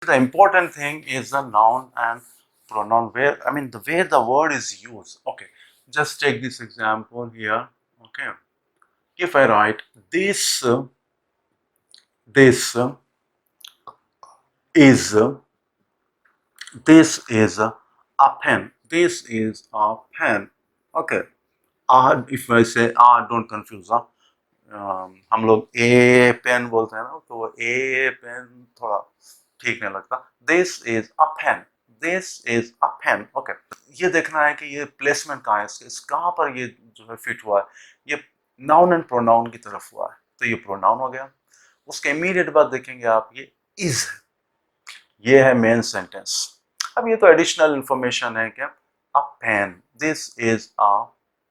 The important thing is the noun and pronoun, where where the word is used. Okay, just take this example here. Okay, if I write this is this is a pen. This is a pen. Okay, if I say don't confuse. हम लोग ए pen बोलते हैं ना, तो वो ए pen थोड़ा ठीक नहीं लगता. This is a pen. This is a pen. Okay, ये देखना है कि ये प्लेसमेंट कहाँ है, कहाँ पर ये जो है फिट हुआ है. ये नाउन एंड प्रोनाउन की तरफ हुआ है, तो ये प्रोनाउन हो गया. उसके इमीडिएट बाद देखेंगे आप, ये इज, ये है मेन सेंटेंस. अब ये तो एडिशनल इंफॉर्मेशन है क्या, a pen. This is a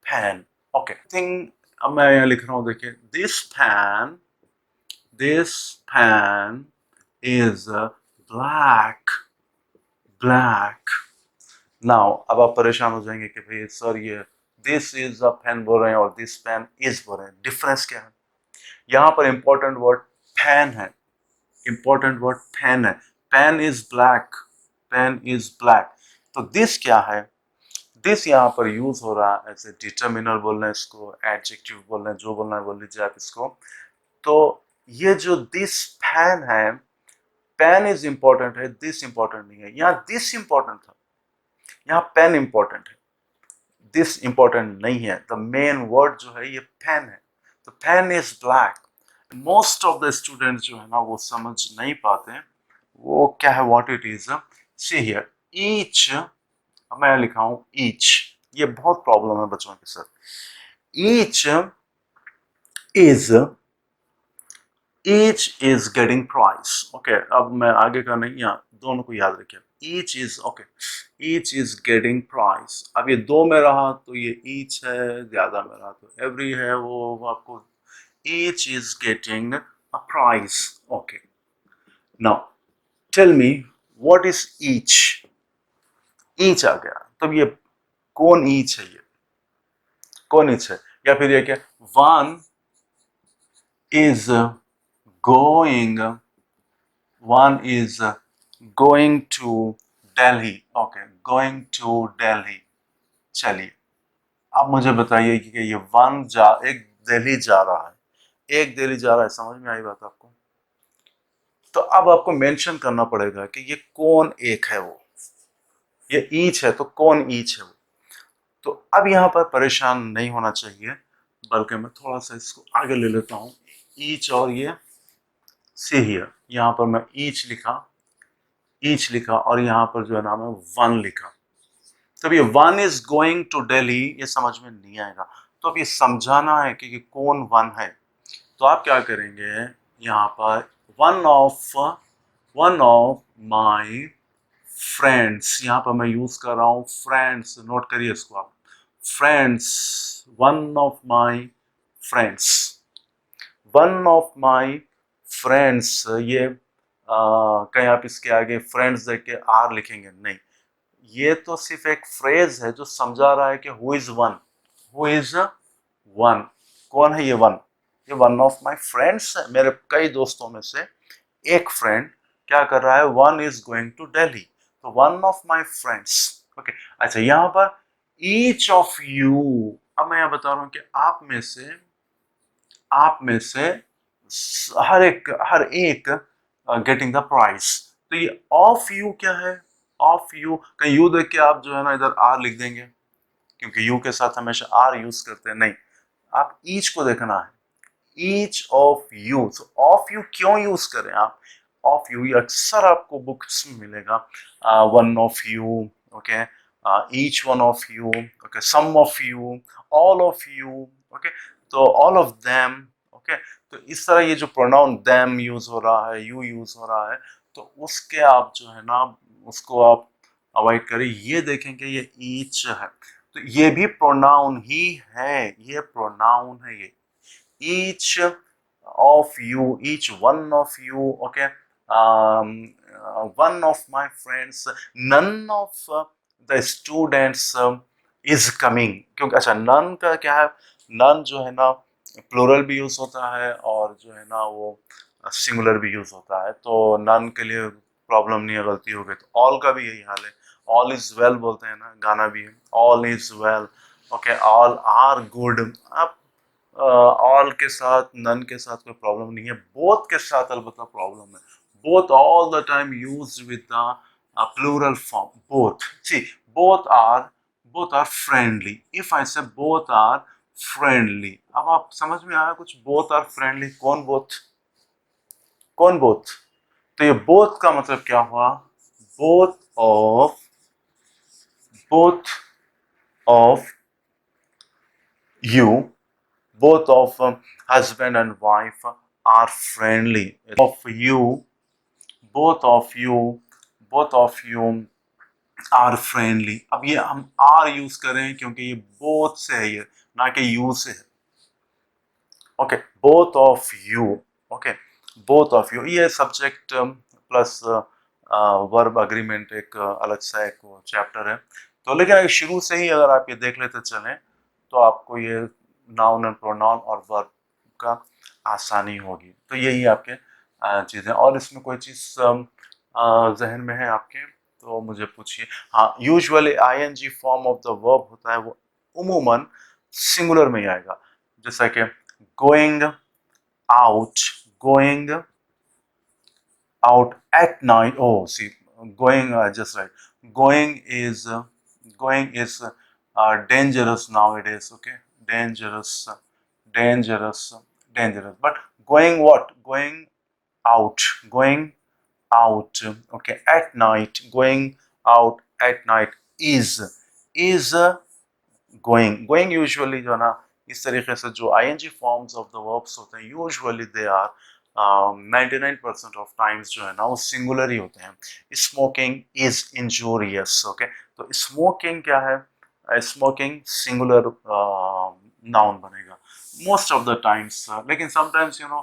pen. Okay thing. अब मैं यहाँ लिख रहा हूँ, देखिए, this pen is black. Black. Now अब आप परेशान हो जाएंगे कि भाई सर, ये दिस इज अ पेन बोल रहे हैं और दिस पेन इज बोल रहे हैं, डिफरेंस क्या है. यहाँ पर इंपॉर्टेंट वर्ड पेन है. इंपॉर्टेंट वर्ड पेन है. Pen is black. Pen is black. तो दिस क्या है, दिस यहाँ पर यूज हो रहा है ऐसे डिटर्मिनर बोलना है इसको, एडजेक्टिव बोलना है, जो बोलना है बोल लीजिए आप इसको. तो ये जो दिस फैन है, पेन इज इंपॉर्टेंट है, दिस इंपॉर्टेंट नहीं है. यहाँ दिस इंपॉर्टेंट था, यहाँ पेन इंपॉर्टेंट है, दिस इंपॉर्टेंट नहीं है. द मेन वर्ड जो है ये पेन है. तो pen is black. Most of the students जो है ना, वो समझ नहीं पाते हैं वो क्या है, what it is. See here, each. मैं लिखा हूं ईच. ये बहुत प्रॉब्लम है बच्चों के साथ. Each is getting price. Okay, अब मैं आगे का नहीं, यहाँ दोनों को याद रखिए. Each is, okay, each is getting price. अब ये दो में रहा तो ये ईच है, ज्यादा में रहा तो एवरी है, वो आपको. Each is getting a price. Okay, now tell me what is each. Each आ गया, तब ये कौन ईच है, ये कौन ईच है. या फिर ये क्या, one is going, one is going to Delhi. Okay, going to Delhi. चलिए, अब मुझे बताइए कि ये एक दिल्ली जा रहा है, एक दिल्ली जा रहा है. समझ में आई बात आपको. तो अब आपको मेंशन करना पड़ेगा कि ये कौन एक है, वो ये ईच है, तो कौन ईच है वो. तो अब यहाँ पर परेशान नहीं होना चाहिए, बल्कि मैं थोड़ा सा इसको आगे ले लेता हूँ. ईच और ये सी हियर, यहाँ पर मैं ईच लिखा और यहाँ पर जो है नाम है वन लिखा. तब ये one is going to Delhi, ये समझ में नहीं आएगा. तो अब ये समझाना है कि कौन वन है. तो आप क्या करेंगे, यहाँ पर वन ऑफ माई फ्रेंड्स, यहाँ पर मैं यूज कर रहा हूँ फ्रेंड्स. नोट करिए इसको आप. Friends, one of my friends. One of my friends. ये कहीं आप इसके आगे फ्रेंड्स देख के आर लिखेंगे नहीं. ये तो सिर्फ एक फ्रेज है जो समझा रहा है कि who is one. Who is one, कौन है ये वन. ये वन ऑफ माई फ्रेंड्स है, मेरे कई दोस्तों में से एक फ्रेंड क्या कर रहा है, one is going to Delhi. तो one of my friends. Okay, अच्छा, यहाँ पर ईच ऑफ यू. अब मैं यहाँ बता रहा हूँ कि आप में से हर एक गेटिंग द प्राइज. तो ये ऑफ यू क्या है, ऑफ यू. कहीं यू देख के आप जो है ना इधर आर लिख देंगे, क्योंकि यू के साथ हमेशा आर यूज करते हैं. नहीं, आप ईच को देखना है. Each of you. तो ऑफ यू क्यों यूज करें आप. ऑफ यू ये अक्सर आपको बुक्स में मिलेगा. One of you, okay, each one of you, okay, some of you, all of you, okay. तो ऑल ऑफ देम, ओके. तो इस तरह ये जो प्रोनाउन देम यूज हो रहा है, यू यूज हो रहा है, तो उसके आप जो है ना उसको आप अवॉइड करें. ये देखेंगे ये ईच है, तो ये भी प्रोनाउन ही है, ये प्रोनाउन है. ये each of you, each one of you, okay, one of my friends, none of the students is coming. क्योंकि अच्छा, none का क्या है, none जो है ना प्लूरल भी यूज होता है और जो है ना वो सिंगुलर भी यूज होता है. तो none के लिए प्रॉब्लम नहीं है, गलती हो गई तो। ऑल का भी यही हाल है, ऑल इज वेल बोलते हैं ना, गाना भी है, all is well, okay, all are good. अब ऑल के साथ, नन के साथ कोई प्रॉब्लम नहीं है, बोथ के साथ अलबत्ता प्रॉब्लम है। Both all the time use with the plural form, both. See, both are friendly, if I say both are friendly. अब आप समझ में आया कुछ, बोथ आर फ्रेंडली, कौन बोथ, कौन बोथ? तो ये बोथ का मतलब क्या हुआ, both of, both of you, both of husband and wife are friendly. Of you, both of you, both of you are friendly. अब ये हम are यूज कर रहे हैं क्योंकि ये both से है, ये ना कि you से है। Okay, both of you, okay, both of you, ये सब्जेक्ट प्लस वर्ब अग्रीमेंट एक अलग सा एक चैप्टर है। तो लेकिन अगर शुरू से ही अगर आप ये देख लेते चलें तो आपको ये नाउन एंड प्रोनाउन और वर्ब का आसानी होगी। तो यही आपके चीज़ें, और इसमें कोई चीज़ जहन में है आपके तो मुझे पूछिए। हाँ, usually ING form of the verb होता है वो उमूमन सिंगुलर में ही आएगा, जैसा कि going out, going out at night. Oh, see, going just right. Going is dangerous nowadays. Okay, dangerous, dangerous, dangerous. But going what? Going out, going out. Okay, at night. Going out at night is going usually जो है ना, इस तरीके से जो ing forms of the verbs होते हैं usually they are 99% of times जो है ना वो सिंगुलर ही होते हैं। स्मोकिंग इज इंजूरियस, ओके, तो स्मोकिंग क्या है, स्मोकिंग सिंगुलर नाउन बनेगा मोस्ट ऑफ द टाइम्स, लेकिन समटाइम्स यू नो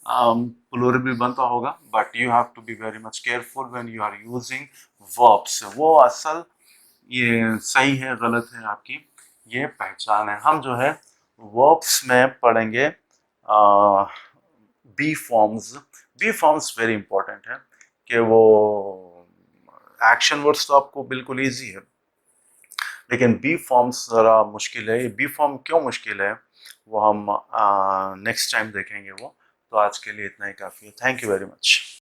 प्लूरल भी बनता होगा, but you have to be very much careful when you are using verbs. वो असल ये सही है गलत है आपकी ये पहचान है। हम जो है वर्ब्स में पढ़ेंगे be forms. Be forms very important है कि वो एक्शन वर्ड्स तो आपको बिल्कुल इजी है, लेकिन बी फॉर्म्स ज़रा मुश्किल है। ये बी फॉर्म क्यों मुश्किल है वो हम नेक्स्ट टाइम देखेंगे वो। तो आज के लिए इतना ही काफ़ी है। Thank you very much.